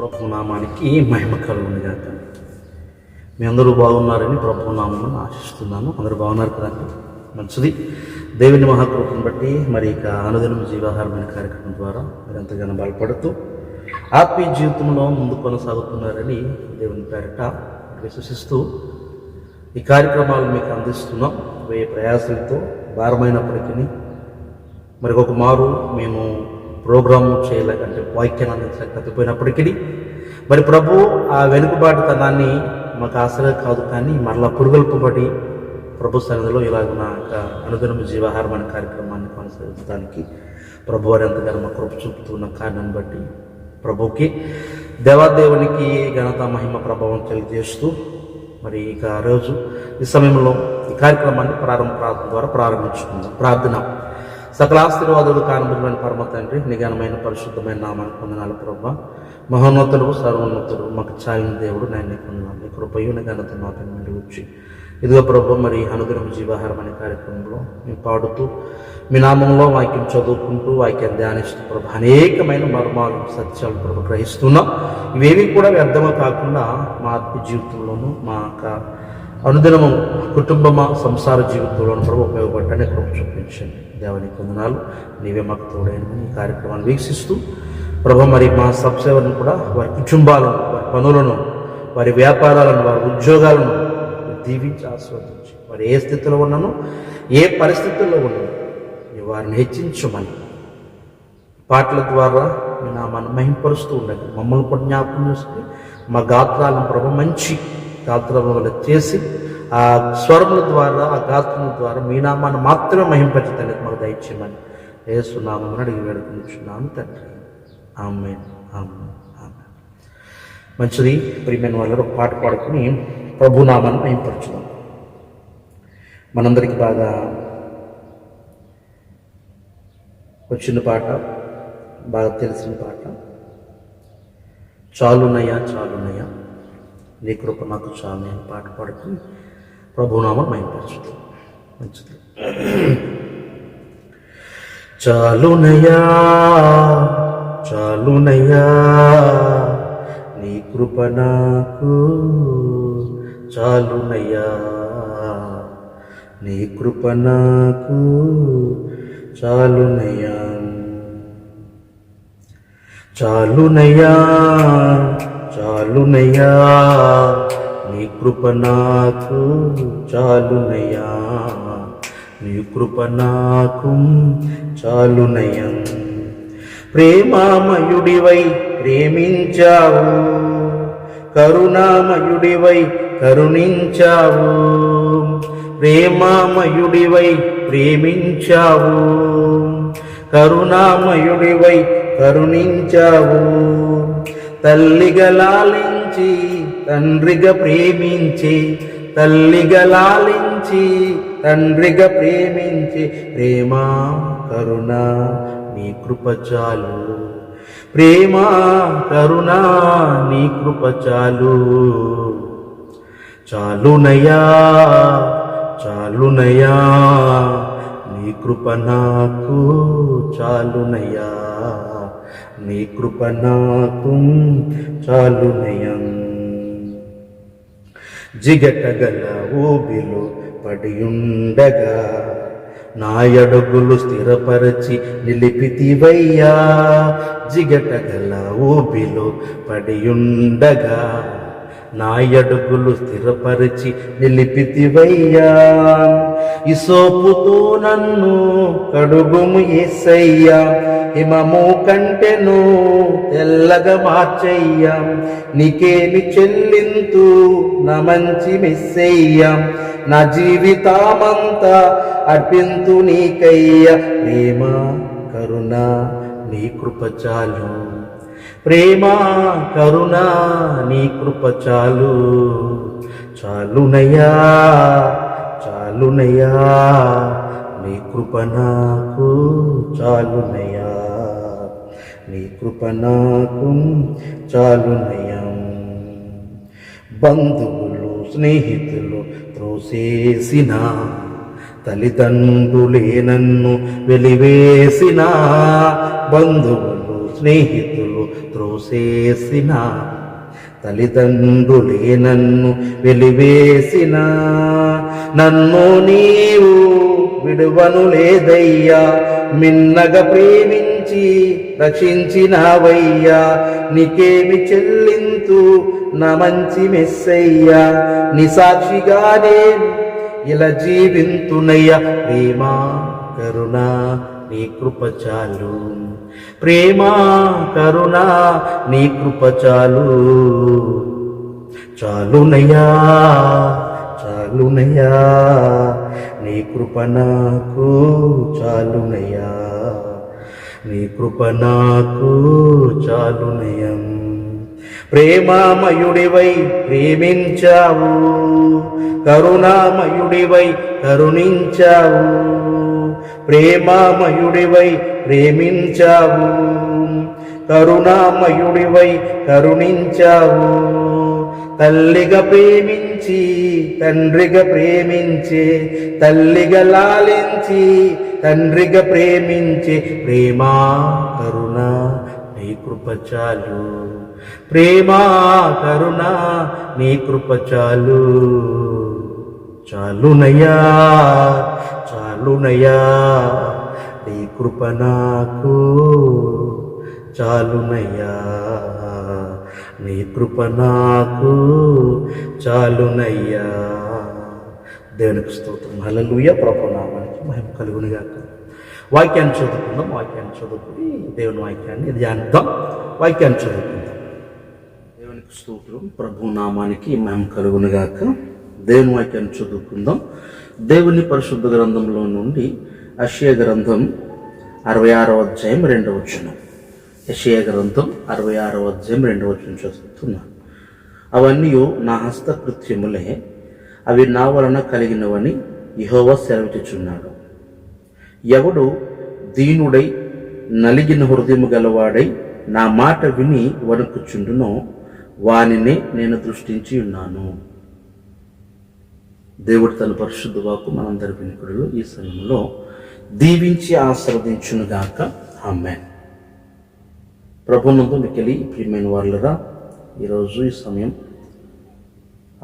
ప్రభు నామానికి మహిమ కలుగును గాక. మీ అందరూ బాగున్నారని ప్రభు నామమును ఆశిస్తున్నాను. అందరూ బాగున్నారు కదండి, మంచిది. దేవుని మహాకృపను బట్టి మరి ఇక అనుదినం జీవాహారమైన కార్యక్రమం ద్వారా మీరు ఎంతగానో బలపడుతూ ఆత్మీయ జీవితంలో ముందు కొనసాగుతున్నారని దేవుని పేరిట విశ్వసిస్తూ ఈ కార్యక్రమాలు మీకు అందిస్తున్నాం. వేయి ప్రయాసాలతో భారమైనప్పటికీ మరి ఒక మారు మేము ప్రోగ్రామ్ చేయలేకంటే వాక్యాన్ని అందించలేకపోయినప్పటికీ మరి ప్రభు ఆ వెనుకబాటుతనాన్ని మాకు ఆశ్రయం కాదు, కానీ మరలా పురుగొల్పబడి ప్రభు సన్నిధిలో ఇలాగ నా అనుదినం జీవాహారం అనే కార్యక్రమాన్ని కొనసాగించడానికి ప్రభు వారు ఎంతగానో మా కృప చూపుతున్న కారణాన్ని బట్టి ప్రభుకి దేవాదేవునికి ఘనత మహిమ ప్రభావం తెలియజేస్తూ మరి ఇక రోజు ఈ సమయంలో ఈ కార్యక్రమాన్ని ప్రార్థన ద్వారా ప్రారంభించుకుందాం. ప్రార్థన. సకల ఆశీర్వాదాలు కానుభవమైన పరమ తండ్రి, నిఘనమైన పరిశుద్ధమైన నామానికి వందనాలు ప్రభా. మహోన్నతుడు సర్వోన్నతుడు మాకు చాయిన దేవుడు నేను పొందనాలు. నీ కృపయు ఘనత మాకు నుండి వచ్చి ఇదిగో ప్రభు మరి అనుదినం జీవాహారం అనే కార్యక్రమంలో మేము పాడుతూ మీ నామంలో వాక్యం చదువుకుంటూ వాక్యం ధ్యానిస్తూ ప్రభు అనేకమైన మర్మాలు సత్యాలు ప్రభు గ్రహిస్తున్నాం. ఇవేవి కూడా వ్యర్థమ కాకుండా మా ఆత్మ జీవితంలోనూ మా అనుదినము కుటుంబమ సంసార జీవితంలోనూ ప్రభు ఉపయోగపడటానికి కృప చూపించండి. దేవునికి వందనాలు. నీవే మాకు తోడైన ఈ కార్యక్రమాన్ని వీక్షిస్తూ ప్రభు మరి మా సబ్సేవలను కూడా వారి కుటుంబాలను, వారి పనులను, వారి వ్యాపారాలను, వారి ఉద్యోగాలను దీవించి ఆస్వాదించి వారు ఏ స్థితిలో ఉన్నానో, ఏ పరిస్థితుల్లో ఉన్నానో వారిని హెచ్చించమని పాటల ద్వారా మీ నామాన్ని మహింపరుస్తూ ఉండగా మమ్మల్ని కూడా జ్ఞాపకం చేసుకుని మా గాత్రాలను ప్రభు మంచి గాత్రం వల్ల చేసి ఆ స్వరముల ద్వారా, ఆ గాత్రముల ద్వారా మీ నామాన్ని మాత్రమే మహింపరచడానికి మాకు దయచేయమని యేసు నామమున అడిగి వేడుకుంటున్నాను తండ్రి. ఆమేన్, ఆమేన్, ఆమేన్. మంచిది. ప్రియమైన వాళ్ళు ఒక పాట పాడుకుని ప్రభు నామాన్ని మహింపరచుదాం. మనందరికీ బాగా వచ్చిన పాట, బాగా తెలిసిన పాట, చాలునయ్యా చాలునయ్యా నీ కృప నాకు చాలు అని పాట పాడుకుని ప్రభునామం మహింపరచుదాం. మంచిది. చాలునయ్యా చాలునయ్యా నీ కృప నాకు చాలునయ్యా, నీ కృప నాకు చాలునయ్యా, చాలునయ్యా చాలునయ్యా నీ కృప నాకు చాలునయ్యా, నీ కృప నాకు చాలునయ్యా. ప్రేమామయుడివై ప్రేమించావు, కరుణామయుడివై కరుణించావు. ప్రేమామయుడివై ప్రేమించావు, కరుణామయుడివై కరుణించావు. తల్లిగా లాలించి తండ్రిగా ప్రేమించి, తల్లిగా లాలించి తండ్రిగా ప్రేమించి, ప్రేమ కరుణ నీ కృప చాలు, ప్రేమ కరుణ నీ కృప చాలు. చాలునయ్యా చాలునయ్యా నీ కృప నాకు చాలునయ్యా, నీ కృప నాకు చాలునయ్యా. జిగటగల ఊబిలో పడియుండగా నా అడుగులు స్థిరపరచి నిలిపితివయ్యా. జిగటగల ఊబిలో పడియుండగా నా అడుగులు స్థిరపరిచి నిలిపితివయ్యా. ఇసోపుతో నన్ను కడుగుము యేసయ్యా, హిమము కంటెను తెల్లగా మార్చయ్యా. నీకేమి చెల్లింతు నా మంచి మెస్సయ్యా, నా జీవితమంతా అర్పింతు నీకయ్యా. ప్రేమ కరుణ నీ కృప చాలు, ప్రేమ కరుణ నీ కృప చాలు. చాలునయ్యా చాలునయ్యా నీ కృప నాకు చాలునయ్యా, నీ కృప నాకు చాలునయ్యా. బంధువులు స్నేహితులు త్రోసేసిన, తల్లిదండ్రులే నన్ను వెలివేసిన, బంధువులు స్నేహితులు త్రోసేసిన, తల్లిదండ్రులే నన్ను వెలివేసిన, నన్ను నీవు విడువను లేదయ్యా, మిన్నగా ప్రేమించి రక్షించినావయ్యా, నీకేమి చెల్లింతు నా మంచి మెస్సయ్యా, నీ సాక్షిగా నేను ఇలా జీవింతునయ్యా. ప్రేమ కరుణ నీ కృప చాలు, ప్రేమ కరుణ నీ కృప చాలు, చాలునయ్యా చాలునయ్యా, నీ కృప నాకు చాలునయ్యా, నీ కృప నాకు చాలునయం. ప్రేమామయుడివై ప్రేమించావు, కరుణామయుడివై కరుణించావు, ప్రేమామయుడివై ప్రేమించావు, కరుణామయుడివై కరుణించావు. తల్లిగా ప్రేమించి తండ్రిగా ప్రేమించే, తల్లిగా లాలించి తండ్రిగా ప్రేమించే, ప్రేమా కరుణ నీ కృప చాలు, ప్రేమా కరుణ నీ కృప చాలు, చాలునయ్యా చాలునయ్యా, నీ కృప నాకు చాలునయ్యా, నీ కృప నాకు చాలునయ్యా. దేవునికి స్తోత్రం. హల్లెలూయా. ప్రభువు నామానికి మహిమ కలుగును గాక. వాక్యాన్ని చదువుకుందాం. వాక్యాన్ని చదువుకుని దేవుని వాక్యాన్ని ధ్యానిద్దాం. వాక్యాన్ని చదువుకుందాం. దేవునికి స్తోత్రం. ప్రభువు నామానికి మహిమ కలుగును గాక. దేవుని వాక్యాన్ని చదువుకుందాం. దేవుని పరిశుద్ధ గ్రంథంలో నుండి యెషయా గ్రంథం 66వ అధ్యాయం 2వ వచనం. యెషయా గ్రంథం 66వ అధ్యాయం 2వ వచనం చదువుతున్నాను. అవన్నీ నా హస్తకృత్యములే, అవి నా వలన కలిగినవని యెహోవా సెలవిచ్చుచున్నాడు. ఎవడు దీనుడై నలిగిన హృదయము గలవాడై నా మాట విని వణుకుచుండునో వానినే నేను దృష్టించి ఉన్నాను. దేవుడు తన పరిశుద్ధ వాక్కు మనందరి వినికుడులు ఈ సమయంలో దీవించి ఆశీర్వదించునుగాక. ఆమేన్. ప్రభునందు మిక్కిలి ప్రియమైన వాళ్ళరా, ఈరోజు ఈ సమయం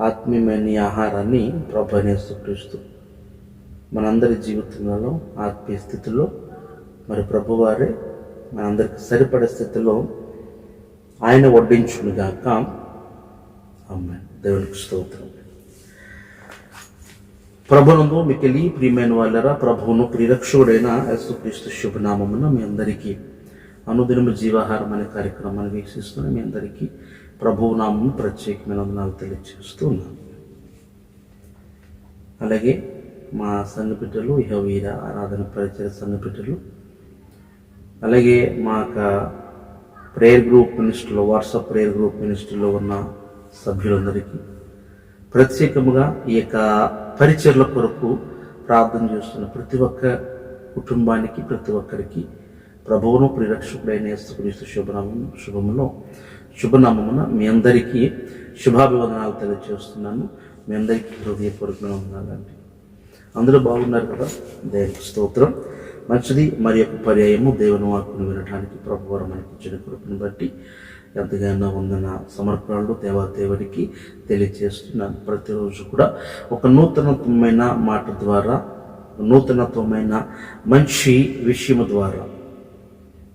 ఆత్మీయమైన ఈ ఆహారాన్ని ప్రభు అయిన యేసుక్రీస్తు మనందరి జీవితంలో ఆత్మీయ స్థితిలో మరి ప్రభువారే మనందరికి సరిపడే స్థితిలో ఆయన వడ్డించునుగాక. ఆమేన్. దేవునికి స్తోత్రం. ప్రభునందు మిక్కిలి ప్రియమైన వాళ్ళరా, ప్రభువును ప్రియరక్షకుడైన యేసుక్రీస్తు శుభనామమున మీ అందరికీ అనుదినము జీవాహారం అనే కార్యక్రమాన్ని వీక్షిస్తున్న మీ అందరికీ ప్రభువు నామం ప్రత్యేకమైన వందనాలు తెలియజేస్తున్నాను. అలాగే మా సంఘ బిడ్డలు, యెహోవా ఆరాధన పరిచయ సంఘ బిడ్డలు, అలాగే మా ప్రేయర్ గ్రూప్ మినిస్ట్రీలో, వాట్సాప్ ప్రేయర్ గ్రూప్ మినిస్ట్రీలో ఉన్న సభ్యులందరికీ ప్రత్యేకముగా ఈ యొక్క పరిచర్ల కొరకు ప్రార్థన చేస్తున్న ప్రతి ఒక్క కుటుంబానికి, ప్రతి ఒక్కరికి ప్రభువును ప్రియరక్షకుడైన యేసుక్రీస్తు శుభనామమున మీ అందరికీ శుభాభివందనాలు తెలియజేస్తున్నాను. మీ అందరికీ హృదయపూర్వకమైన వందనాలండి. అందరూ బాగున్నారు కదా? దేవునికి స్తోత్రం. మంచిది. మరి యొక్క పర్యాయము దేవుని వాక్కును వినడానికి ప్రభువారు మనకి ఇచ్చిన కృపను బట్టి ఎంతగానో వందన సమర్పణలు దేవాదేవుడికి తెలియజేస్తున్నాను. ప్రతిరోజు కూడా ఒక నూతనత్వమైన మాట ద్వారా, నూతనత్వమైన మంచి విషయము ద్వారా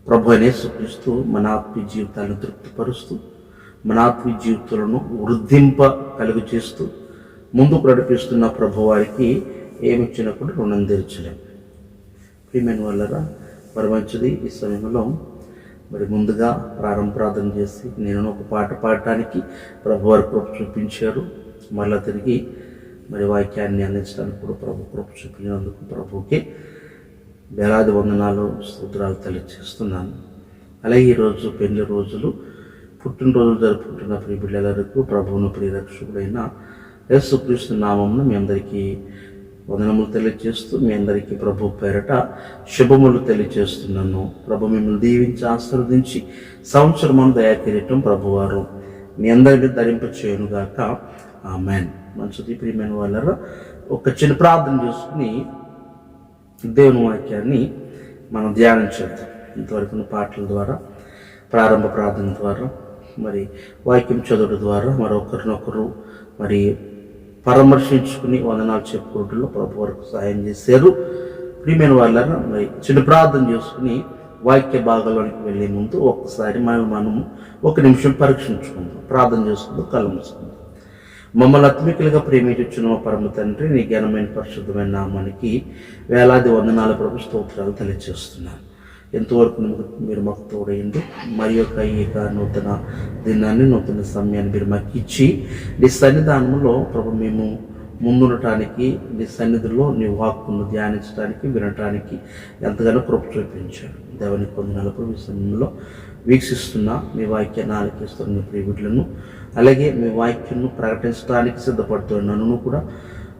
ప్రభు అయిన యేసుక్రీస్తు మన ఆత్మీయ జీవితాలను తృప్తిపరుస్తూ, మన ఆత్మీయ జీవితాలను వృద్ధింప కలుగు చేస్తూ ముందుకు నడిపిస్తున్న ప్రభు వారికి ఏమిచ్చినా కూడా రుణం తీర్చలేము. ప్రియమైన వాళ్ళరా, మరి మంచిది. ఈ సమయంలో మరి ముందుగా ప్రార్థన చేసి నేను ఒక పాట పాడటానికి ప్రభు వారు కృప చూపించారు. మళ్ళా తిరిగి మరి వాక్యాన్ని అందించడానికి కూడా ప్రభు కృప చూపించినందుకు ప్రభుకి వేలాది వందనాలు, స్తోత్రాలు తెలియజేస్తున్నాను. అలాగే ఈరోజు పెళ్లి రోజులు, పుట్టినరోజులు జరుపుకుంటున్న ప్రియ బిడ్డలకు ప్రభువును ప్రియరక్షకుడైన యేసుక్రీస్తు నామమున మీ అందరికీ వందనములు తెలియజేస్తూ, మీ అందరికీ ప్రభు పేరట శుభములు తెలియజేస్తున్నాను. ప్రభు మిమ్మల్ని దీవించి ఆశీర్వదించి సంవత్సరం దయాకిరీటం ప్రభువారు మీ అందరినీ ధరింప చేయనుగాక. ఆమేన్. మంచిది. ప్రియమైన వాళ్ళరా, ఒక చిన్న ప్రార్థన చేసుకుని దేవుని వాక్యాన్ని మనం ధ్యానం చేద్దాం. ఇంతవరకు పాటల ద్వారా ప్రారంభ ప్రార్థన ద్వారా మరి వాక్యం చదువుడు ద్వారా మరొకరినొకరు మరి పరామర్శించుకుని వందనాలు చెప్పుకోవడంలో ప్రభు వరకు సహాయం చేశారు. ప్రియమైన వాళ్ళని మరి చిన్న ప్రార్థన చేసుకుని వాక్య భాగంలోనికి వెళ్ళే ముందు ఒక్కసారి మనము 1 నిమిషం పరీక్షించుకుందాం. ప్రార్థన చేసుకుందాం, కళ్ళు మూసుకుందాం. మమ్మల్ని ఆత్మీకులుగా ప్రేమించున్న మా పరమ తండ్రి, నీ ఘనమైన పరిశుద్ధమైన నామానికి వేలాది వందనాల ప్రభు స్తోత్రాలు తెలియజేస్తున్నాను. ఎంతవరకు మీరు మాకు తోడైంది మరి యొక్క నూతన దినాన్ని, నూతన సమయాన్ని మీరు మాకు ఇచ్చి నీ సన్నిధానంలో ప్రభు మేము ముందుండటానికి, నీ సన్నిధిలో నీ వాక్కును ధ్యానించడానికి, వినటానికి ఎంతగానో కృప చూపించాడు. దేవుని కొందనాల ప్రభు సమయంలో వీక్షిస్తున్న మీ వాక్యాన్ని ఆలకిస్తున్న మీ ప్రియబిడ్డలను, అలాగే మీ వాక్యాన్ని ప్రకటించడానికి సిద్ధపడుతున్న కూడా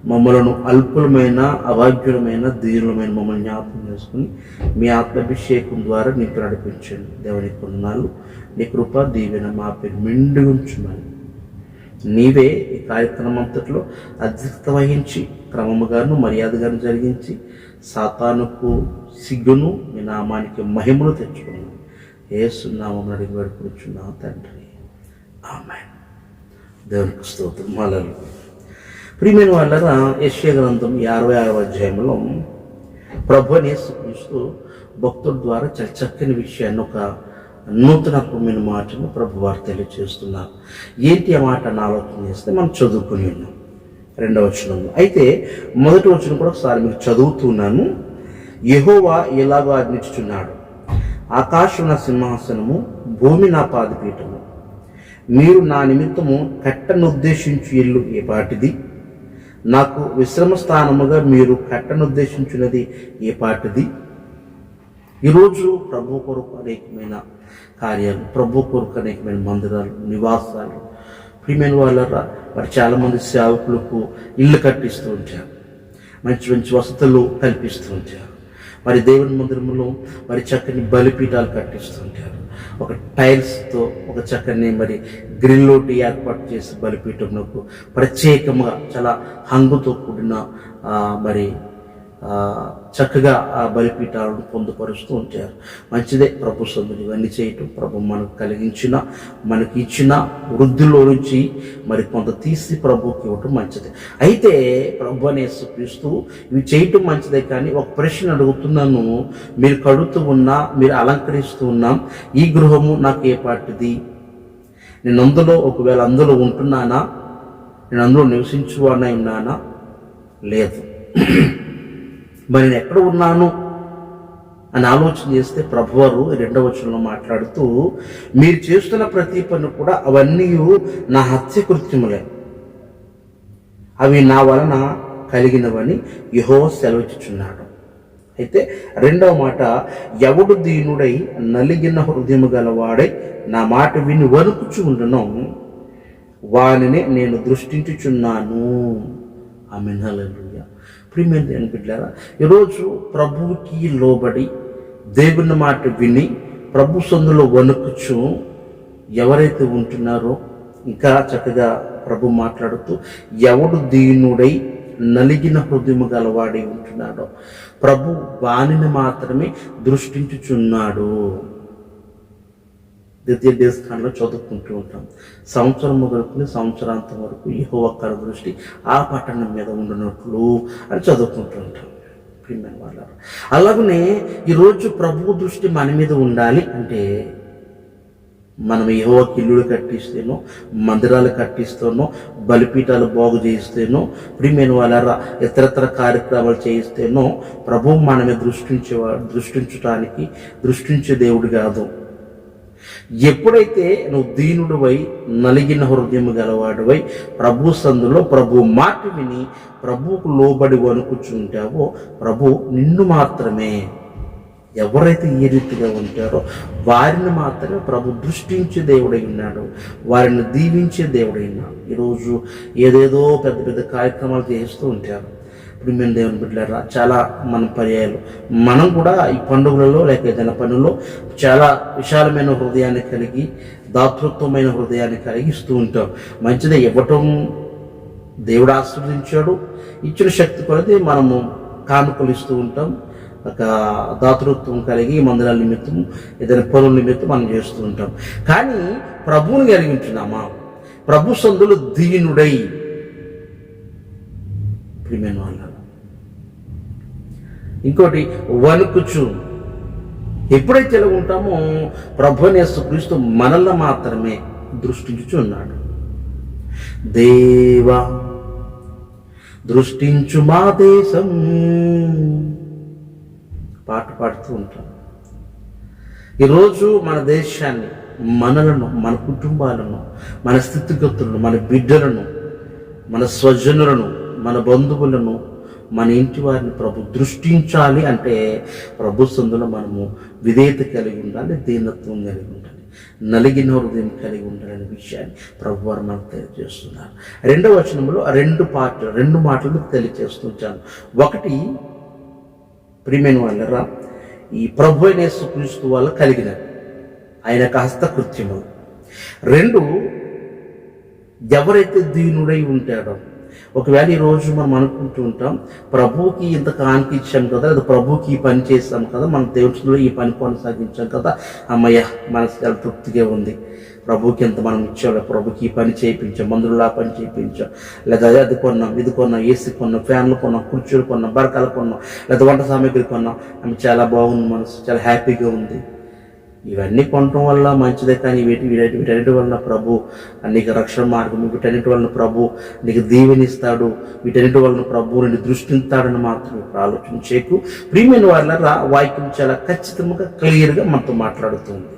మమ్మలను అల్పులమైన, అభాగ్యులమైన, దీనులమైన మమ్మల్ని జ్ఞాపకం చేసుకుని మీ ఆత్మాభిషేకం ద్వారా నీకు నడిపించండి. దేవుని కొందనాలు, నీ కృప దీవెన మా పేరు మెండుగుంచుమని నీవే ఈ కార్యక్రమం అంతట్లో అధ్యక్షత వహించి క్రమముగాను మర్యాదగాను జరిగించి సాతానుకు సిగ్గును మీ నామానికి మహిమను తెచ్చుకున్నాను. యేసు నామమున అడిగి వేడుకొనుచున్నాను తండ్రి, ఆమేన్. దేవునికి స్తోత్రం. హల్లెలూయా. ప్రియమైన వాళ్ళరా, యెషయా గ్రంథం 56వ అధ్యాయంలో ప్రభువుని యేసుక్రీస్తు భక్తుల ద్వారా చాలా చక్కని విషయాన్ని, ఒక నూతనత్వమైన మాటను ప్రభు వారు తెలియజేస్తున్నారు. ఏంటి ఆ మాట అని ఆలోచన చేస్తే మనం చదువుకుని ఉన్నాం 2వ వచనంలో. అయితే 1వ వచనం కూడా ఒకసారి మీకు చదువుతున్నాను. యెహోవా ఎలాగో ఆజ్ఞించుచున్నాడు, ఆకాశం నా సింహాసనము, భూమి నా పాదపీఠము. మీరు నా నిమిత్తము కట్టనుద్దేశించు ఇల్లు ఏ పాటిది? నాకు విశ్రమ స్థానముగా మీరు కట్టనుద్దేశించున్నది ఏ పాటిది? ఈరోజు ప్రభు కొరకు అనేకమైన కార్యాలు, ప్రభు కొరకు అనేకమైన మందిరాలు, నివాసాలు, ప్రియమైన వాళ్ళ మరి చాలామంది సేవకులకు ఇల్లు కట్టిస్తూ ఉంటారు, మంచి మంచి వసతులు కల్పిస్తూ ఉంటారు. మరి దేవుని మందిరంలో మరి చక్కని బలిపీఠాలు కట్టిస్తూ ఉంటారు. ఒక టైల్స్తో ఒక చక్కని మరి గ్రిల్లోటి ఏర్పాటు చేసి బలిపీఠంలో ప్రత్యేకంగా చాలా హంగుతో కూడిన మరి చక్కగా ఆ బలిపీఠాలను పొందుపరుస్తూ ఉంటారు. మంచిదే. ప్రభు సొంతం ఇవన్నీ చేయటం, ప్రభు మనకు కలిగించిన, మనకి ఇచ్చిన వృద్ధిలో నుంచి మరి కొంత తీసి ప్రభుకి ఇవ్వటం మంచిదే. అయితే ప్రభు అనే యేసుక్రీస్తు ఇవి చేయటం మంచిదే, కానీ ఒక ప్రశ్న అడుగుతున్నాను. మీరు కడుతూ ఉన్నా, మీరు అలంకరిస్తూ ఉన్నాం, ఈ గృహము నాకు ఏ పాటిది? నేను అందులో, ఒకవేళ అందులో ఉంటున్నానా? నేను అందులో నివసించువాడినై ఉన్నానా? లేదు. మరి నేను ఎక్కడ ఉన్నాను అని ఆలోచన చేస్తే ప్రభువారు 2వ వచనంలో మాట్లాడుతూ, మీరు చేస్తున్న ప్రతి పని కూడా అవన్నీ నా హత్య కృత్యములే, అవి నా వలన కలిగినవని యెహోవా సెలవిచ్చుచున్నాడు. అయితే 2వ మాట, ఎవడు దీనుడై నలిగిన హృదయము గలవాడై నా మాట విని వణుకుచు ఉండునో వానిని నేను దృష్టించుచున్నాను. ఆమేన్. హల్లెలూయా. ప్రియమైన దేవుని బిడ్డలారా, ఈరోజు ప్రభువుకి లోబడి దేవుని మాట విని ప్రభు సందులో వణుకుచు ఎవరైతే ఉంటున్నారో, ఇంకా చక్కగా ప్రభు మాట్లాడుతూ, ఎవడు దీనుడై నలిగిన హృదయము గలవాడై ఉంటున్నాడో ప్రభు వానిని మాత్రమే దృష్టించుచున్నాడు. ద్వితీయ దేశకాండలో చదువుకుంటూ ఉంటాం. సంవత్సరం మొదలుకుని సంవత్సరాంతం వరకు యెహోవా కనుదృష్టి ఆ పట్టణం మీద ఉండినట్లు అని చదువుకుంటూ ఉంటాం. ప్రియమైన వాళ్ళ, అలాగనే ఈరోజు ప్రభు దృష్టి మన మీద ఉండాలి అంటే మనం యెహోవాకి ఇల్లులు కట్టిస్తేనో, మందిరాలు కట్టిస్తేనో, బలిపీఠాలు బాగు చేయిస్తేనో, ప్రియమైన వాళ్ళ ఇతరత్ర కార్యక్రమాలు చేయిస్తేనో ప్రభు మన మీద దృష్టించే దేవుడు కాదు. ఎప్పుడైతే నువ్వు దీనుడివై నలిగిన హృదయం గలవాడివై ప్రభు సందులో ప్రభు మాట విని ప్రభువుకు లోబడి వణుకుచుంటావో ప్రభు నిన్ను మాత్రమే, ఎవరైతే ఏ రీతిగా ఉంటారో వారిని మాత్రమే ప్రభు దృష్టించే దేవుడై ఉన్నాడు, వారిని దీవించే దేవుడై ఉన్నాడు. ఈరోజు ఏదేదో పెద్ద పెద్ద కార్యక్రమాలు చేస్తూ ఉంటారు. ఇప్పుడు మేము దేవుని బిడ్డలారా, చాలా మన పర్యాయాలు మనం కూడా ఈ పండుగలలో లేక ఏదైనా పనుల్లో చాలా విశాలమైన హృదయాన్ని కలిగి, దాతృత్వమైన హృదయాన్ని కలిగి ఇస్తూ ఉంటాం. మంచిదే, ఇవ్వటం దేవుడు ఆశీర్వదించాడు, ఇచ్చిన శక్తి కొలది మనము కానుకలు ఇస్తూ ఉంటాం, ఒక దాతృత్వం కలిగి మందిరాల నిమిత్తం ఏదైనా పనుల నిమిత్తం మనం చేస్తూ ఉంటాం. కానీ ప్రభువుని కలిగి ఉంటున్నామా? ప్రభు సందులో దీనుడై ప్రియమైన వాళ్ళ, ఇంకోటి వణుకుచు. ఎప్పుడైతే ఇలా ఉంటామో ప్రభువుని యేసుక్రీస్తు మనల్ని మాత్రమే దృష్టించుచున్నాడు. దేవా దృష్టించు మా దేశం పాట పాడుతూ ఉంటాం. ఈరోజు మన దేశాన్ని, మనలను, మన కుటుంబాలను, మన స్థితిగతులను, మన బిడ్డలను, మన స్వజనులను, మన బంధువులను, మన ఇంటి వారిని ప్రభు దృష్టించాలి అంటే ప్రభు సందులో మనము విధేయత కలిగి ఉండాలి, దీనత్వం కలిగి ఉండాలి, నలిగిన హృదయం కలిగి ఉండాలనే విషయాన్ని ప్రభు వారు మనకు తెలియజేస్తున్నారు. 2వ వచనంలో రెండు మాటలు తెలియజేస్తుంటాను. ఒకటి, ప్రియమైన వాళ్ళరా, ఈ ప్రభు అయిన యేసుక్రీస్తు వల్ల కలిగినది ఆయన యొక్క హస్తకృత్యములు. 2, ఎవరైతే దీనుడై ఉంటాడో. ఒకవేళ ఈరోజు మనం అనుకుంటూ ఉంటాం, ప్రభువుకి ఇంత కానుక ఇచ్చాం కదా, లేదా ప్రభువుకి ఈ పని చేస్తాం కదా, మన దేవుడిలో ఈ పని కొనసాగించాం కదా, అమ్మయ్య మనసు చాలా తృప్తిగా ఉంది, ప్రభువుకి ఎంత మనం ఇచ్చాం, ప్రభుకి ఈ పని చేయించాం, మందులు ఆ పని చేయించాం, లేదా అది కొన్నాం, ఇది కొన్నాం, ఏసీ కొన్నాం, ఫ్యాన్లు కొన్నాం, కుర్చీలు కొన్నాం, బరకాలు కొన్నాం, లేదా వంట సామాగ్రి కొన్నాం, ఆమె చాలా బాగుంది, మనసు చాలా హ్యాపీగా ఉంది. ఇవన్నీ కొనటం వల్ల మంచిదే, కానీ వీటన్నిటి వలన ప్రభు నీకు రక్షణ మార్గం, వీటన్నిటి వలన ప్రభు నీకు దీవెనిస్తాడు, వీటన్నిటి వలన ప్రభు నిన్ను దృష్టిస్తాడని మాత్రం ఇప్పుడు ఆలోచన చేయకు. ప్రియమైన వాళ్ళ వాక్యం చాలా ఖచ్చితంగా క్లియర్గా మనతో మాట్లాడుతుంది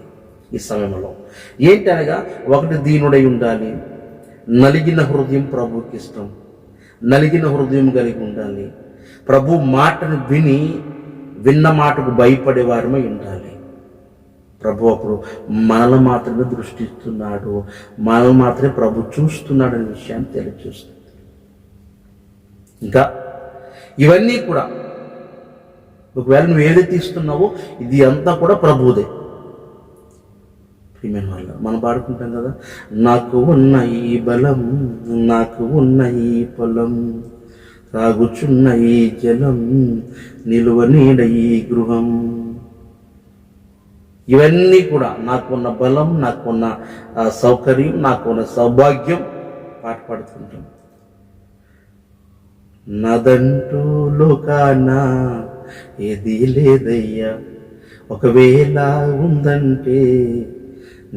ఈ సమయంలో. ఏంటనగా, ఒకటి దీనుడై ఉండాలి, నలిగిన హృదయం ప్రభుకి ఇష్టం, నలిగిన హృదయం కలిగి ఉండాలి, ప్రభు మాటను విన్న మాటకు భయపడే వారమై ఉండాలి. ప్రభు అప్పుడు మనల్ని మాత్రమే దృష్టిస్తున్నాడు, మనల్ని మాత్రమే ప్రభు చూస్తున్నాడు అనే విషయాన్ని తెలియజేస్తుంది. ఇంకా ఇవన్నీ కూడా ఒకవేళ నువ్వు ఏదైతే ఇస్తున్నావో ఇది అంతా కూడా ప్రభువుదే. ప్రియమైన వాళ్ళ, మనం పాడుకుంటాం కదా, నాకు ఉన్న ఈ బలం, నాకు ఉన్న ఈ పొలం, తాగుచున్న ఈ జలం, నిలువ నీడ ఈ గృహం. ఇవన్నీ కూడా నాకున్న బలం, నాకున్న సౌకర్యం, నాకున్న సౌభాగ్యం పాట పాడుతుంటాం. నాదంటూ లోకాన ఏది లేదయ్యా, ఒకవేళ ఉందంటే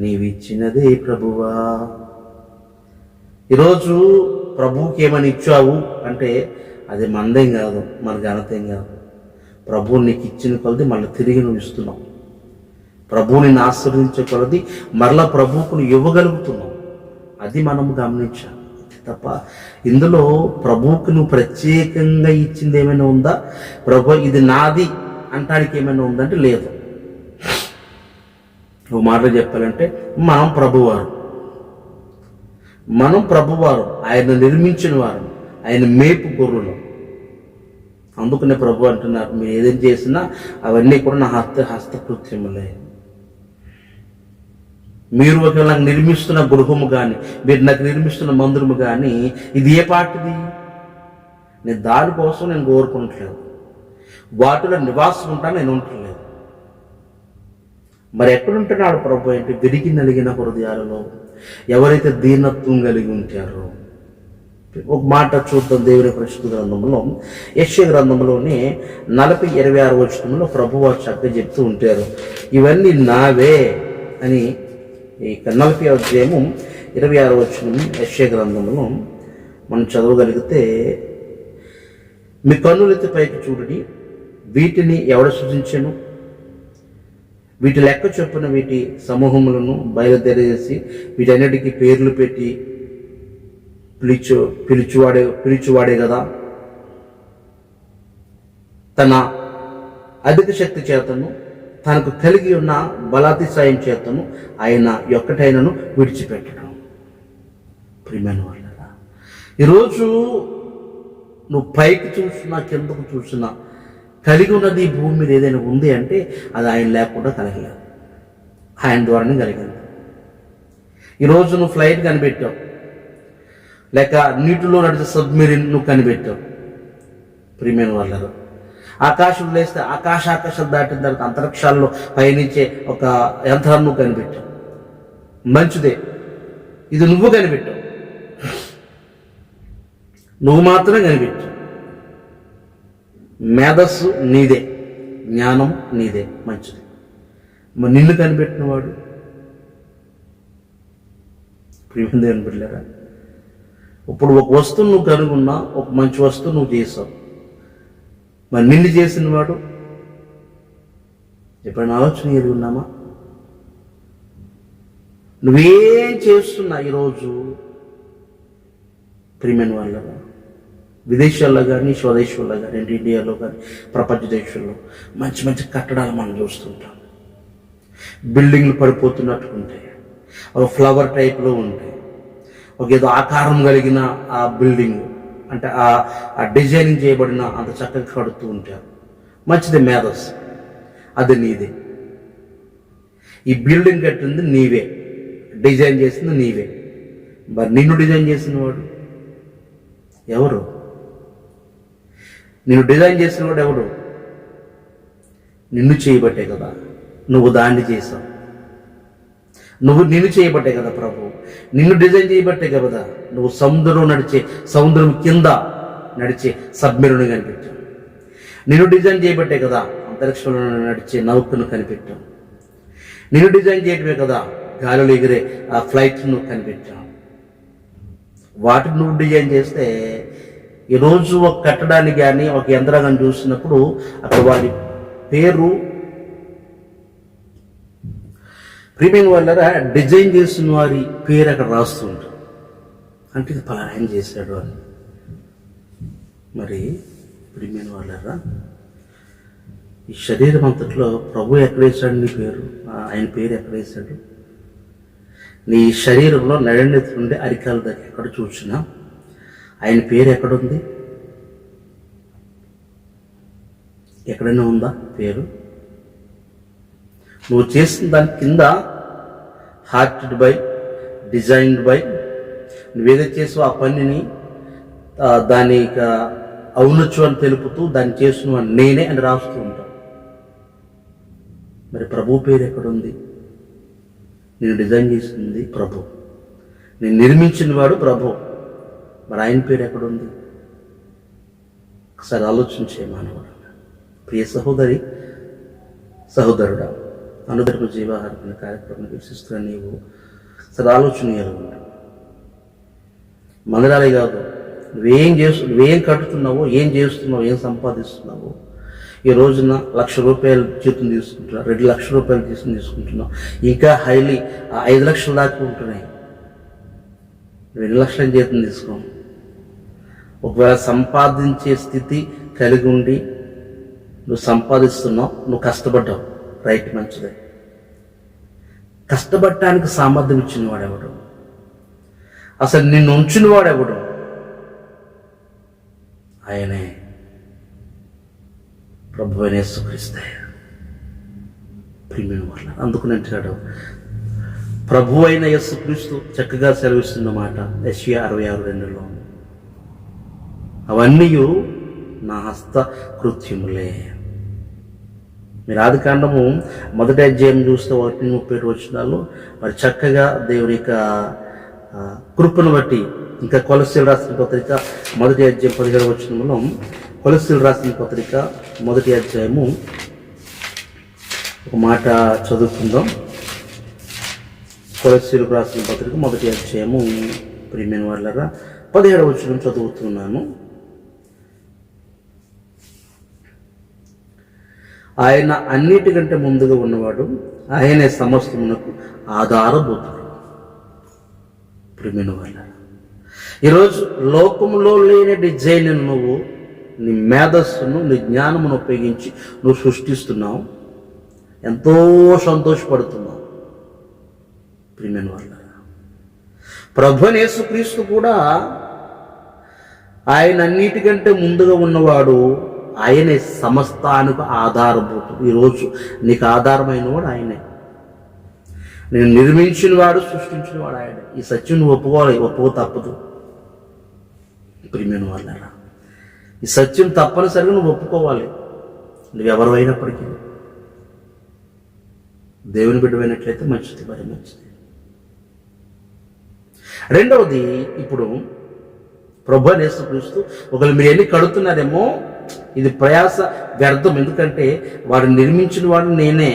నీవిచ్చినదే ప్రభువా. ఈరోజు ప్రభువుకి ఏమని ఇచ్చావు అంటే అది మనదేం కాదు, మన ఘనతేం కాదు. ప్రభువు నీకు ఇచ్చిన కొలది మళ్ళీ తిరిగి నువ్వు ఇస్తున్నావు. ప్రభువుని ఆశ్రయించే కొలది మరలా ప్రభువుకు నువ్వు ఇవ్వగలుగుతున్నావు. అది మనము గమనించాలి తప్ప ఇందులో ప్రభువుకు నువ్వు ప్రత్యేకంగా ఇచ్చింది ఏమైనా ఉందా, ప్రభు ఇది నాది అంటానికి ఏమైనా ఉందంటే లేదు. నువ్వు మాటలు చెప్పాలంటే మనం ప్రభువారు, ఆయన నిర్మించిన వారు, ఆయన మేపు గొర్రెలు. అందుకనే ప్రభు అంటున్నారు, మీరు ఏదైనా చేసినా అవన్నీ కూడా నా హస్తకృత్యములే. మీరు ఒకవేళ నాకు నిర్మిస్తున్న గృహము కానీ, మీరు నాకు నిర్మిస్తున్న మందిరము కానీ ఇది ఏ పాటిది? నేను దానికోసం నేను కోరుకుంటలేదు, వాటిలో నివాసం ఉంటాను నేను ఉండట్లేదు. మరి ఎక్కడుంటున్నాడు ప్రభు అంటే విరిగి నలిగిన హృదయాలలో, ఎవరైతే దీనత్వం కలిగి ఉంటారో. ఒక మాట చూద్దాం దేవుని పరిశుద్ధ గ్రంథంలో, యెషయా గ్రంథంలోనే 40:26 వచనంలో ప్రభు వారు చక్కగా చెప్తూ ఉంటారు, ఇవన్నీ నావే అని. ఇక 40:26 వచనం యెషయా గ్రంథంలో మనం చదవగలిగితే, మీ కన్నులెత్తి పైకి చూడండి, వీటిని ఎవడ సృజించెను, వీటి లెక్క చొప్పున వీటి సమూహములను వీటన్నిటికీ పేర్లు పెట్టి పిలుచువాడే కదా. తన అధిక శక్తి చేతను, తనకు కలిగి ఉన్న బలాతిశయం చేతను ఆయన ఒక్కటైనను విడిచిపెట్టడం. ప్రియమైన వాళ్ళరా, ఈరోజు నువ్వు పైకి చూసినా కిందకు చూసినా కలిగి ఉన్నది ఈ భూమి మీద ఏదైనా ఉంది అంటే అది ఆయన లేకుండా కలగలేదు, ఆయన ద్వారానే కలిగింది. ఈరోజు నువ్వు ఫ్లైట్ కనిపెట్టావు, లేక నీటిలో నడిచే సబ్మెరీన్ నువ్వు కనిపెట్టావు. ప్రియమైన వాళ్ళరా, ఆకాశం లేస్తే ఆకాశాలు దాటిన తర్వాత అంతరిక్షాల్లో పయనించే ఒక యంత్రాన్ని నువ్వు కనిపెట్టావు. మంచిదే, ఇది నువ్వు కనిపెట్టావు, నువ్వు మాత్రమే కనిపెట్టావు. మేధస్సు నీదే, జ్ఞానం నీదే, మంచిది. మరి నిన్ను కనిపెట్టినవాడు ప్రియమైన దేవుని బిడ్డలారా, ఇప్పుడు ఒక వస్తువు నువ్వు కనుగొన్నా, ఒక మంచి వస్తువు నువ్వు చేసావు. మరి నిన్ను చేసిన వాడు ఎప్పుడైనా ఆలోచన ఎదుగున్నామా? నువ్వేం చేస్తున్నా ఈరోజు ప్రియమైన వాళ్ళగా, విదేశాల్లో కానీ స్వదేశాల్లో కానీ ఇండియాలో కానీ ప్రపంచ దేశాల్లో మంచి మంచి కట్టడాలు మనం చూస్తుంటాం. బిల్డింగ్లు పడిపోతున్నట్టు ఉంటాయి, ఒక ఫ్లవర్ టైప్లో ఉంటాయి, ఒక ఏదో ఆకారం కలిగిన ఆ బిల్డింగ్ అంటే ఆ డిజైనింగ్ చేయబడిన అంత చక్కగా కడుతూ ఉంటారు. మంచిది, మేధస్ అది నీదే. ఈ బిల్డింగ్ కట్టింది నీవే, డిజైన్ చేసింది నీవే. మరి నిన్ను డిజైన్ చేసిన వాడు ఎవరు? నిన్ను డిజైన్ చేసిన వాడు ఎవడు? నిన్ను చేయబట్టే కదా నువ్వు దాన్ని చేసావు. నిన్ను చేయబట్టే కదా ప్రభు, నిన్ను డిజైన్ చేయబట్టే కదా నువ్వు సముద్రం కింద నడిచే సబ్మెరీన్ కనిపెట్టావు. నిన్ను డిజైన్ చేయబట్టే కదా అంతరిక్షంలో నడిచే నౌకను కనిపెట్టావు. నిన్ను డిజైన్ చేయటమే కదా గాలిలో ఎగిరే ఆ ఫ్లైట్ను కనిపెట్టావు. వాటిని నువ్వు డిజైన్ చేస్తే ఈరోజు ఒక కట్టడాన్ని కానీ ఒక యంత్రాంగం చూసినప్పుడు అక్కడ వారి పేరు ప్రియమైన వాళ్ళరా, డిజైన్ చేసిన వారి పేరు అక్కడ రాస్తుంటారు. అంటే ఇది పలానా ఆయన చేశాడు అని. మరి ప్రియమైన వాళ్ళరా, ఈ శరీరం అంతట్లో ప్రభు ఎక్కడ వేశాడు నీ పేరు? ఆయన పేరు ఎక్కడ వేశాడు? నీ శరీరంలో నడనెత్తి నుండి అరికాల దగ్గర ఎక్కడ చూసినా ఆయన పేరు ఎక్కడుంది? ఎక్కడైనా ఉందా పేరు? నువ్వు చేసిన దాని కింద హార్టెడ్ బై, డిజైన్డ్ బై, నువ్వేదైతే చేసావు ఆ పనిని దాని ఔన్నత్యం అని తెలుపుతూ దాన్ని చేసిన నేనే అని రాస్తూ ఉంటావు. మరి ప్రభు పేరు ఎక్కడుంది? నేను డిజైన్ చేసింది ప్రభు, నేను నిర్మించిన వాడు ప్రభు. మరి ఆయన పేరు ఎక్కడుంది? ఒకసారి ఆలోచించే మానవుడు. ప్రియ సహోదరి, సహోదరుడా, అనుదిన జీవాహార కార్యక్రమం వీక్షిస్తున్న నీవు సరే ఆలోచన ఎరుగుంటావు. మందిరాలే కాదు, నువ్వేం కట్టుతున్నావో, ఏం చేస్తున్నావో, ఏం సంపాదిస్తున్నావో, ఈ రోజున 1,00,000 రూపాయలు జీతం తీసుకుంటున్నావు, 2,00,000 రూపాయలు జీతం తీసుకుంటున్నావు, ఇంకా హైలీ 5 లక్షల దాకా ఉంటున్నాయి. నువ్వు 2 లక్షల జీతం తీసుకో. ఒకవేళ సంపాదించే స్థితి కలిగి ఉండి నువ్వు సంపాదిస్తున్నావు, నువ్వు కష్టపడ్డావు, రైట్, మంచిదే. కష్టపడటానికి సామర్థ్యం ఇచ్చిన వాడెవడు? అసలు నిన్ను ఉంచిన వాడెవడు? ఆయనే, ప్రభు అయిన యేసుక్రీస్తే. ప్రియమైన వాళ్ళ, అందుకుని అంటాడు ప్రభు అయిన యేసుక్రీస్తు చక్కగా సెలవిస్తున్న మాట యెషయా 66:2లో, అవన్నీ నా హస్త కృత్యములే. మీరు ఆదికాండము 1వ అధ్యాయం చూస్తే 1:37 వచనాలు మరి చక్కగా దేవుని యొక్క కృపను బట్టి, ఇంకా కొలస్సీలు రాసిన పత్రిక 1వ అధ్యాయం 17వ వచనంలో, కొలస్సీలు రాసిన పత్రిక 1వ అధ్యాయము ఒక మాట చదువుకుందాం. కొలస్సీలకు రాసిన పత్రిక 1వ అధ్యాయము ప్రియమైన వాళ్ళరా 17వ వచనం చదువుతున్నాను. ఆయన అన్నిటికంటే ముందుగా ఉన్నవాడు, ఆయనే సమస్తమునకు ఆధారభూతుడు. ప్రియమైన వాళ్ళ, ఈరోజు లోకంలో లేని డిజైన్ నువ్వు నీ మేధస్సును, నీ జ్ఞానమును ఉపయోగించి నువ్వు సృష్టిస్తున్నావు, ఎంతో సంతోషపడుతున్నావు. ప్రియమైన వాళ్ళ, ప్రభువైన యేసుక్రీస్తు కూడా ఆయన అన్నిటికంటే ముందుగా ఉన్నవాడు, ఆయనే సమస్తానికి ఆధారభూతుడు. ఈరోజు నీకు ఆధారమైన వాడు ఆయనే. నేను నిర్మించిన వాడు, సృష్టించిన వాడు ఆయనే. ఈ సత్యం నువ్వు ఒప్పుకోవాలి, ఒప్పుకో తప్పదు. ప్రియమైన వాళ్ళరా, ఈ సత్యం తప్పనిసరిగా నువ్వు ఒప్పుకోవాలి. నువ్వెవరు అయినప్పటికీ దేవుని బిడ్డమైనట్లయితే మంచిది, మరి మంచిది. రెండవది, ఇప్పుడు ప్రభు యేసుక్రీస్తు ఒకవేళ మీరు ఎన్ని కడుతున్నారేమో ఇది ప్రయాస వ్యర్థం, ఎందుకంటే వాడు నిర్మించిన వాడు నేనే,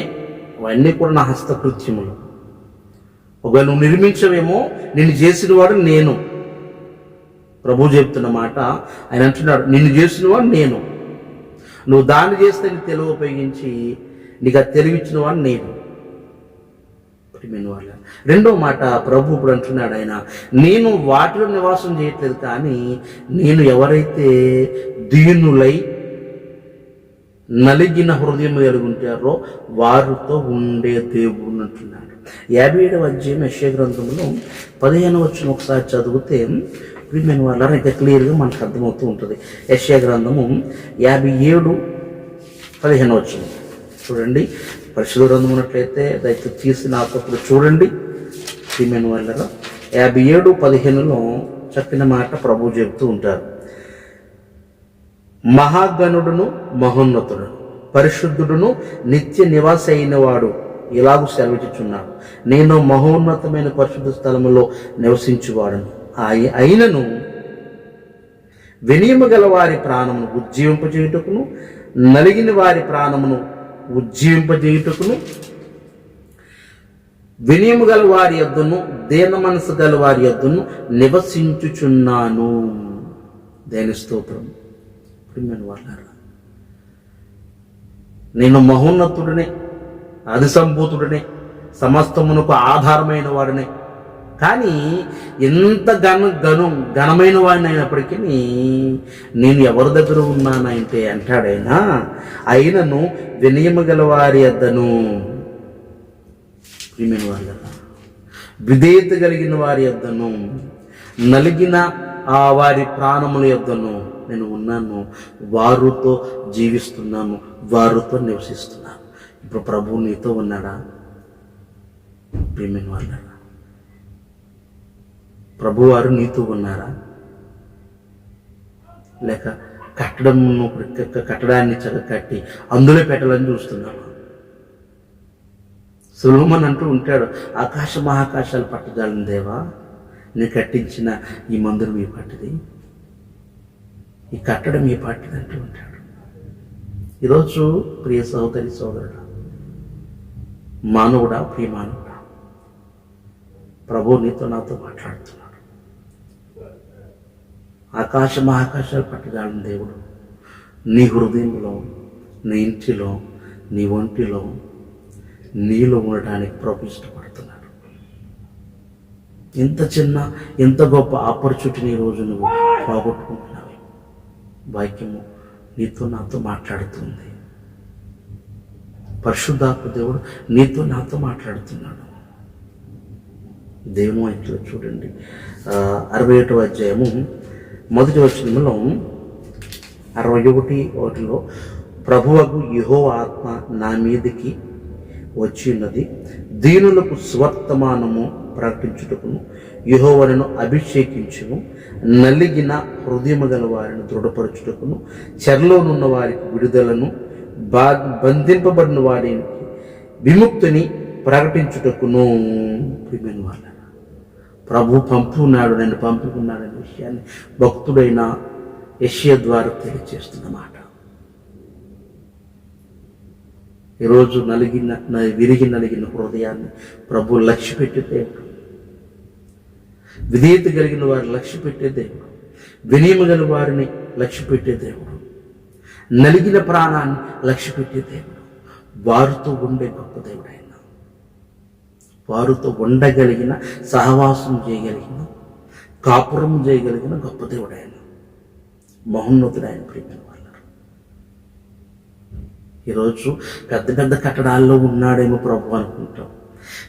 అవన్నీ కూడా నా హస్తకృత్యములు. ఒకవేళ నువ్వు నిర్మించవేమో నిన్ను చేసిన వాడు నేను. ప్రభు చెప్తున్న మాట, ఆయన అంటున్నాడు, నిన్ను చేసిన వాడు నేను, నువ్వు దాన్ని చేస్తే నీ తెలివి ఉపయోగించి నీకు ఆ తెలివిచ్చిన వాడు నేను. రెండో మాట, ప్రభు ఇప్పుడు అంటున్నాడు, ఆయన నేను వాటిలో నివాసం చేయట్లేదు, కానీ నేను ఎవరైతే దీనులై నలిగిన హృదయం కలిగి ఉంటారో వారితో ఉండే దేవుడు అంటున్నాడు. 57వ అధ్యాయం యెషయా గ్రంథంలో 15వ వచనం ఒకసారి చదివితే ప్రియమైన వాళ్ళ ఇంకా క్లియర్గా మనకు అర్థమవుతూ ఉంటుంది. యెషయా గ్రంథము 57:15 వచనం చూడండి. పరిశుద్ధ గ్రంథం ఉన్నట్లయితే దయచేసి తీసి నాతో చూడండి. ప్రియమైన వాళ్ళ 57:15లో చెప్పిన మాట ప్రభు చెబుతూ ఉంటారు, మహాగణుడును మహోన్నతుడు పరిశుద్ధుడును నిత్య నివాస అయిన వాడు ఇలాగూ సెలవిచ్చుచున్నాడు, నేను మహోన్నతమైన పరిశుద్ధ స్థలములో నివసించువాడను, అయినను వినియము గల వారి ప్రాణమును ఉజ్జీవింపజేయుటకును నలిగిన వారి ప్రాణమును ఉజ్జీవింపజేయుటకును వినియము గల వారి యొద్దను దీన మనసు గల వారి యొద్దను నివసించుచున్నాను. దేని స్తోత్రం. వాళ్ళారా, నేను మహోన్నతుడినే, ఆది సంభూతుడినే, సమస్తమునకు ఆధారమైన వాడినే, కానీ ఎంత ఘనమైన వాడిని అయినప్పటికీ నేను ఎవరి దగ్గర ఉన్నానంటే అంటాడైనా, అయినను వినయము గల వారి యొద్దను, ప్రియమైన వాళ్ళ విధేయత కలిగిన వారి యొద్దను నలిగిన వారి ప్రాణముల యొద్దను నేను ఉన్నాను, వారితో జీవిస్తున్నాను, వారితో నివసిస్తున్నాను. ఇప్పుడు ప్రభువు నీతో ఉన్నాడా? ప్రియమైన వాళ్ళ ప్రభు వారు నీతో ఉన్నారా? లేక కట్టడాన్ని కట్టి అందులో పెట్టాలని చూస్తున్నాను. సొలొమోను అంటూ ఉంటాడు, ఆకాశ మహాకాశాలు పట్టజాలని దేవా, నేను కట్టించిన ఈ మందిరం ఈ పట్టిది, ఈ కట్టడం ఈ పట్టిది అంటూ ఉంటాడు. ఈరోజు ప్రియ సహోదరి సోదరుడా, మానవుడా, ప్రియ మానవుడా, ప్రభు నీతో నాతో మాట్లాడుతున్నాడు. ఆకాశ మహాకాశాలు పట్టజాలని దేవుడు నీ హృదయంలో, నీ ఇంటిలో, నీ ఒంటిలో, నీలో ఉండటానికి ప్రభు ఇష్టపడుతున్నాడు. ఎంత గొప్ప ఆపర్చునిటీని ఈరోజు నువ్వు పోగొట్టుకుంటున్నావు. వాక్యము నీతో నాతో మాట్లాడుతుంది. పరిశుద్ధాత్మ దేవుడు నీతో నాతో మాట్లాడుతున్నాడు. దేవుని వాక్యంలో చూడండి, 61వ అధ్యాయము 1వ వచనంలో 61:1లో ప్రభువగు యెహోవా ఆత్మ నా మీదికి వచ్చి ఉన్నది, దీనులకు సువర్తమానము ప్రకటించుటకును యెహోవాను అభిషేకించును, నలిగిన హృదయము గల వారిని దృఢపరచుటకును, చెరలోనున్న వారికి విడుదలను, బంధింపబడిన వారికి విముక్తిని ప్రకటించుటకును. ప్రియమైన వాళ్ళ ప్రభు పంపున్నాడు, నన్ను పంపుకున్నాడనే విషయాన్ని భక్తుడైన యెషయా ద్వారా తెలియజేస్తున్న మాట. ఈరోజు విరిగి నలిగిన హృదయాన్ని ప్రభు లక్ష్య పెట్టే దేవుడు, విధేయత కలిగిన వారిని లక్ష్య పెట్టే దేవుడు, వినయము గల వారిని లక్ష్య పెట్టే దేవుడు, నలిగిన ప్రాణాన్ని లక్ష్య పెట్టే దేవుడు, వారితో ఉండే గొప్ప దేవుడు ఆయన. వారితో ఉండగలిగిన, సహవాసం చేయగలిగిన, కాపురం చేయగలిగిన గొప్ప దేవుడు ఆయన, మహోన్నతుడు ఆయన. ప్రియమైన వాళ్ళు ఈరోజు పెద్ద పెద్ద కట్టడాల్లో ఉన్నాడేమో ప్రభు అనుకుంటాం,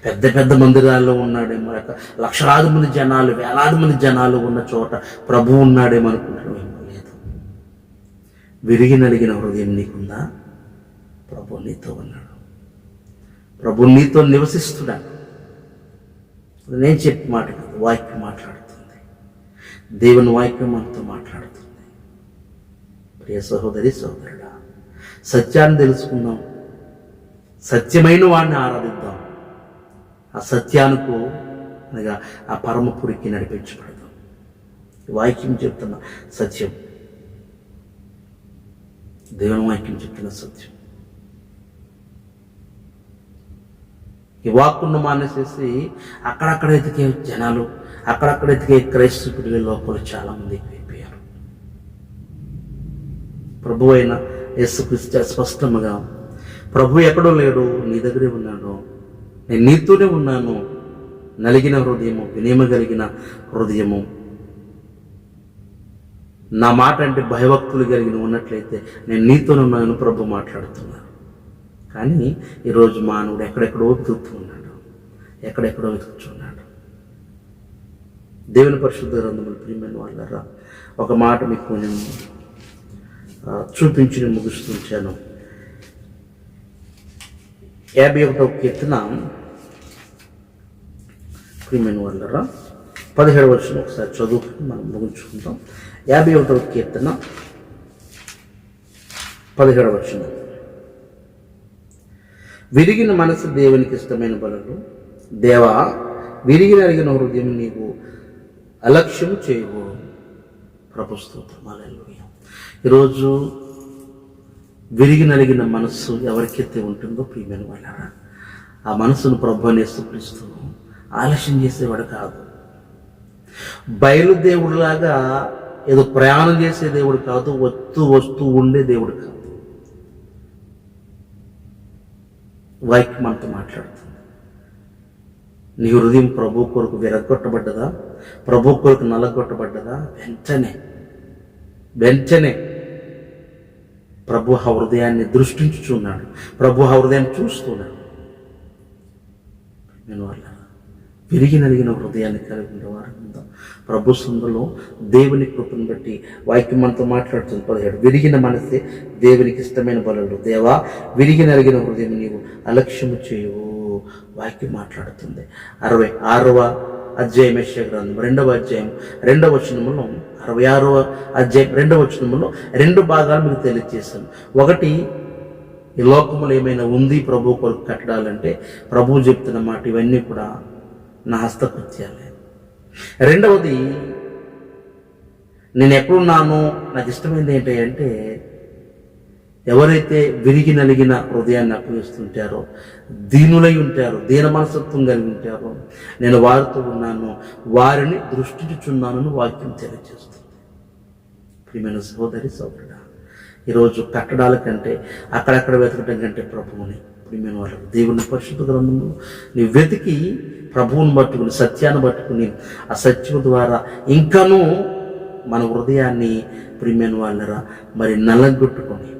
పెద్ద పెద్ద మందిరాల్లో ఉన్నాడేమో, లక్షలాది మంది జనాలు, వేలాది మంది జనాలు ఉన్న చోట ప్రభు ఉన్నాడేమో అనుకుంటాం. ఏమో లేదు. విరిగి నలిగిన హృదయం నీకుందా? ప్రభు నీతో ఉన్నాడు. ప్రభు నీతో నివసిస్తున్నాడు. నేను చెప్పే మాట కాదు, వాక్యం మాట్లాడుతుంది. దేవుని వాక్యం మనతో మాట్లాడుతుంది. ప్రియ సహోదరి సహోదరుడా, సత్యాన్ని తెలుసుకుందాం, సత్యమైన వాడిని ఆరాధిద్దాం, ఆ సత్యానికి అనగా ఆ పరమపురికి నడిపించబడదాం. వాక్యం చెప్తున్న సత్యం, దేవుని వాక్యం చెప్తున్న సత్యం. ఈ వాక్కును మానేసేసి అక్కడక్కడ ఎతికే జనాలు, అక్కడక్కడ ఎతికే క్రైస్తవుడి లోపల చాలామంది ఎక్కువైపోయారు. ప్రభు అయిన యేసుక్రీస్తు స్పష్టంగా, ప్రభు ఎక్కడో లేడు, నీ దగ్గరే ఉన్నాడు, నేను నీతోనే ఉన్నాను, నలిగిన హృదయము, వినయమ కలిగిన హృదయము, నా మాట అంటే భయభక్తులు కలిగిన ఉన్నట్లయితే నేను నీతోనే ఉన్నాను ప్రభు మాట్లాడుతున్నాను. కానీ ఈరోజు మానవుడు ఎక్కడెక్కడో వెతుకుతూ ఉన్నాడు, ఎక్కడెక్కడో వెతుకుతున్నాడు. దేవుని పరిశుద్ధ గ్రంథములు ప్రియమైన వాళ్ళరా, ఒక మాట మీకు నేను చూపించి నేను ముగిస్తుంచాను. 51వ కీర్తన ప్రియమైన వాళ్ళరా 17వ వచనం ఒకసారి చదువుకుని మనం ముగించుకుంటాం. 51వ కీర్తన 17వ వచనం. విరిగిన మనసు దేవునికి ఇష్టమైన బలులు, దేవా విరిగి నలిగిన హృదయం నీకు అలక్ష్యం చేయవు. ప్రభు స్తోత్రం. హల్లెలూయా. ఈరోజు విరిగి నలిగిన మనస్సు ఎవరికైతే ఉంటుందో ప్రియమైన వాళ్ళారా, ఆ మనసును ప్రభు యేసుక్రీస్తు ఆలస్యం చేసేవాడు కాదు. బయలుదేవుడిలాగా ఏదో ప్రయాణం చేసే దేవుడు కాదు, వస్తూ ఉండే దేవుడు కాదు. వాక్యం మనతో మాట్లాడుతుంది. నీ హృదయం ప్రభు కొరకు విరగొట్టబడ్డదా, ప్రభు కొరకు నలగొట్టబడ్డదా, వెంటనే ప్రభు ఆ హృదయాన్ని దృష్టించుచున్నాడు, ప్రభు ఆ హృదయాన్ని చూస్తున్నాడు. నేను వాళ్ళ విరిగి నలిగిన హృదయాన్ని కలిగి ఉండేవారు ఉందాం. ప్రభు సందులో దేవుని కృపను బట్టి వాక్యం మనతో మాట్లాడుతుంది. 17 విరిగిన మనసే దేవునికి ఇష్టమైన బలులు, దేవా విరిగి నలిగిన హృదయం నీవు అలక్ష్యము చేయవు. వాక్యం మాట్లాడుతుంది. 66వ అధ్యాయం యెషయా గ్రంథం 2వ అధ్యాయం 2వ వచనములో, 66వ అధ్యాయం 2వ వచనములో 2 భాగాలు మీకు తెలియజేశాను. ఒకటి, ఈ లోకములు ఏమైనా ఉంది ప్రభు కొరకు కట్టడాలంటే ప్రభువు చెప్తున్న మాట ఇవన్నీ కూడా నా హస్తకృత్యాలే. రెండవది, నేను ఎక్కడున్నానో నాకు ఇష్టమైంది ఏంటంటే ఎవరైతే విరిగి నలిగిన హృదయాన్ని అప్పగిస్తుంటారో, దీనులై ఉంటారో, దీన మనసత్వం కలిగి ఉంటారో, నేను వారితో ఉన్నాను, వారిని దృష్టించుచున్నానని వాక్యం తెలియజేస్తుంది. ప్రియమైన సహోదరి సోదరుడా, ఈరోజు కట్టడాల కంటే అక్కడక్కడ వెతకడం కంటే ప్రభువుని ప్రియమైన వాళ్ళు దేవుని పరిశుద్ధ గ్రంథంలో నీ వెతికి ప్రభువుని పట్టుకుని, సత్యాన్ని పట్టుకుని, ఆ సత్యం ద్వారా ఇంకనూ మన హృదయాన్ని ప్రియమైన వాళ్ళరా మరి నల్లగొట్టుకొని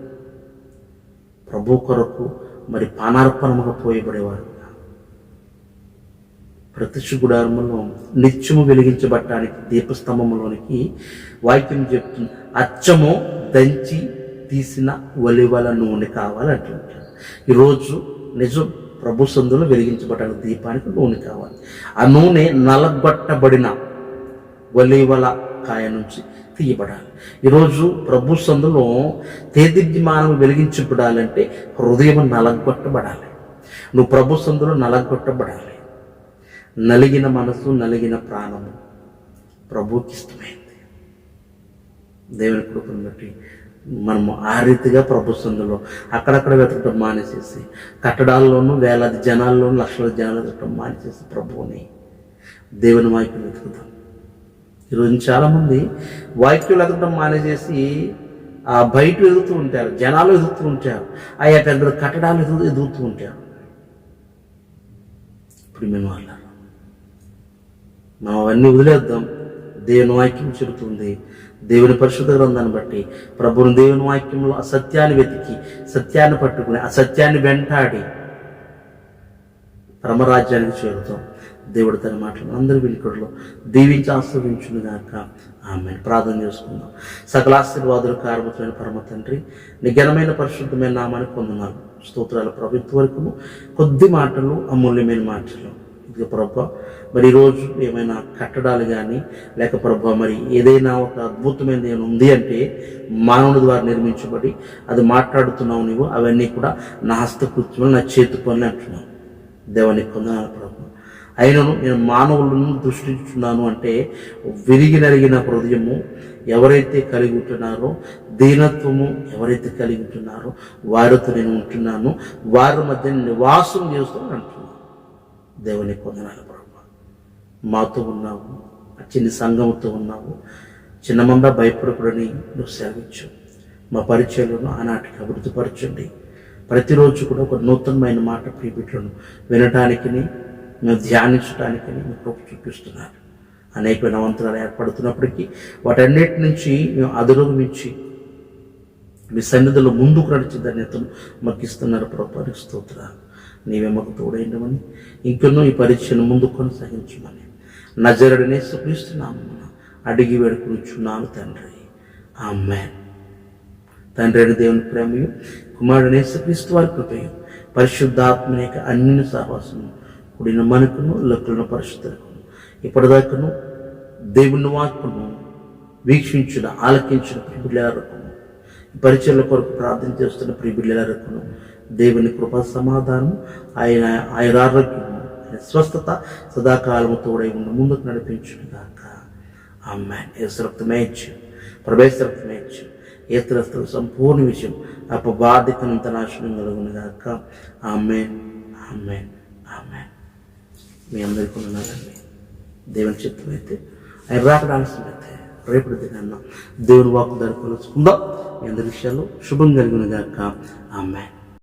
ప్రభు కొరకు మరి పానార్పణముగా పోయబడేవారు. ప్రత్యక్ష గుడారములో నిత్యము వెలిగించబడటానికి దీపస్తంభంలోనికి వాక్యం చెప్తుంది, అచ్చము దంచి తీసిన ఒలివల నూనె కావాలంటుంటారు. ఈరోజు నిజం ప్రభు సందులో వెలిగించబడటానికి దీపానికి నూనె కావాలి. ఆ నూనె నలగొట్టబడిన ఒలివల కాయ నుంచి తీయబడాలి. ఈరోజు ప్రభు సందులో తేదిజ్ఞానం వెలిగించబడాలంటే హృదయం నలగొట్టబడాలి. నువ్వు ప్రభు సందులో నలగొట్టబడాలి. నలిగిన మనసు, నలిగిన ప్రాణము ప్రభువుకి ఇష్టమైంది. దేవుని కృపను బట్టి మనము ఆ రీతిగా ప్రభు సందులో అక్కడక్కడ వెతకటం మానేసేసి, కట్టడాల్లోనూ వేలాది జనాల్లోనూ లక్షల జనాలు వెతకటం మానేసేసి ప్రభువుని దేవుని వాక్యం వెతుకుతాం. ఈరోజు చాలామంది వాక్యులు ఎదగటం మానేసేసి ఆ బయట ఎదుగుతూ ఉంటారు, జనాలు ఎదుగుతూ ఉంటారు, ఆయా పెద్ద కట్టడాలు ఎదుగుతూ ఉంటారు. ఇప్పుడు మేము వాళ్ళ మనం అవన్నీ వదిలేద్దాం. దేవుని వాక్యం చెబుతుంది. దేవుని పరిశుద్ధ గ్రంథాన్ని బట్టి ప్రభువుని దేవుని వాక్యంలో ఆ సత్యాన్ని వెతికి, సత్యాన్ని పట్టుకుని, ఆ సత్యాన్ని వెంటాడి పరమరాజ్యానికి చేరుతాం. దేవుడు తన మాటలు అందరి వినికుడిలో దీవించి ఆస్వాదించును గాక. ఆమేన్. ప్రార్థన చేసుకుందాం. సకల ఆశీర్వాదాలు కారణమైన పరమ తండ్రి, నీ ఘనమైన పరిశుద్ధమైన నామానికి వందనాలు, స్తోత్రాలు ప్రభు. ఇంతవరకు కొద్ది మాటలు, అమూల్యమైన మాటలు ఇక ప్రభా మరి ఈరోజు ఏమైనా కట్టడాలు కానీ లేక ప్రభా మరి ఏదైనా ఒక అద్భుతమైనది ఏమైనా ఉంది అంటే మానవుని ద్వారా నిర్మించబడి అది మాట్లాడుతున్నావు నీవు, అవన్నీ కూడా నా హస్తకృత్యములు, నా చేతి పనులు అంటున్నావు. దేవానికి కొందనాలు ప్రభా. అయినను నేను మానవులను దృష్టించున్నాను అంటే విరిగి నరిగిన హృదయము ఎవరైతే కలిగి ఉంటున్నారో, దీనత్వము ఎవరైతే కలిగి ఉంటున్నారో వారితో నేను ఉంటున్నాను, వారి మధ్య నివాసం చేస్తాను అంటున్నాను. దేవుని కొందనాలు ప్రభా. మాతో ఉన్నావు, చిన్న సంఘంతో ఉన్నావు, చిన్న మంద భయపడకూడని నువ్వు సేవించు. మా పరిచయాలను ఆనాటికి అభివృద్ధిపరచండి. ప్రతిరోజు కూడా ఒక నూతనమైన మాట ప్రియబిడ్డలను వినటానికి మేము ధ్యానించడానికి మీ కృప చూపిస్తున్నారు. అనేకమైన అవంతరాలు ఏర్పడుతున్నప్పటికీ వాటన్నిటి నుంచి మేము అధిరోమించి మీ సన్నిధిలో ముందుకు నడిచి ధన్యతను మాకు ఇస్తున్నారు ప్రభు. స్తోత్రాలు. నీవే మాకు తోడైనవని ఇంకెన్నో ఈ పరీక్షను ముందు కొనసాగించమని నజరుడనే యేసుక్రీస్తున్నాము అడిగి వేడుకొనుచున్నాను తండ్రి. ఆమేన్. తండ్రి అయిన దేవుని ప్రేమయు, కుమారుడైన యేసుక్రీస్తు వారి కృపయు, పరిశుద్ధాత్మ యొక్క అన్య సహవాసము కూడిన మనకును లెక్కలను పరిశుద్ధులకు ఇప్పటిదాకాను దేవుని వాక్కును వీక్షించిన ఆలకించిన ప్రియులకును, పరిచయాల కొరకు ప్రార్థన చేస్తున్న ప్రియులకును దేవుని కృపా సమాధానం, ఆయన ఆరోగ్యము, ఆయన స్వస్థత సదాకాలము తోడై ఉన్న ముందుకు నడిపించును గాక. ఆమేన్. యేసు రక్తమే ఇచ్చు, ప్రవేశ రక్తమే ఇచ్చు, ఏతరస్తుల సంపూర్ణ విషయం అపబాధికనంత నాశనం కలుగును గాక. ఆమేన్. ఆమేన్. ఆమేన్. మీ అందరికీ ఉన్నారండి. దేవుని చిత్తమైతే ఆయన రాకడ ఆలస్యమైతే రేపటి దినాన్న దేవుని వాక్కు దాన్ని కొలుసుకుందాం. మీ అందరి విషయాల్లో శుభం కలుగును గాక. ఆమేన్.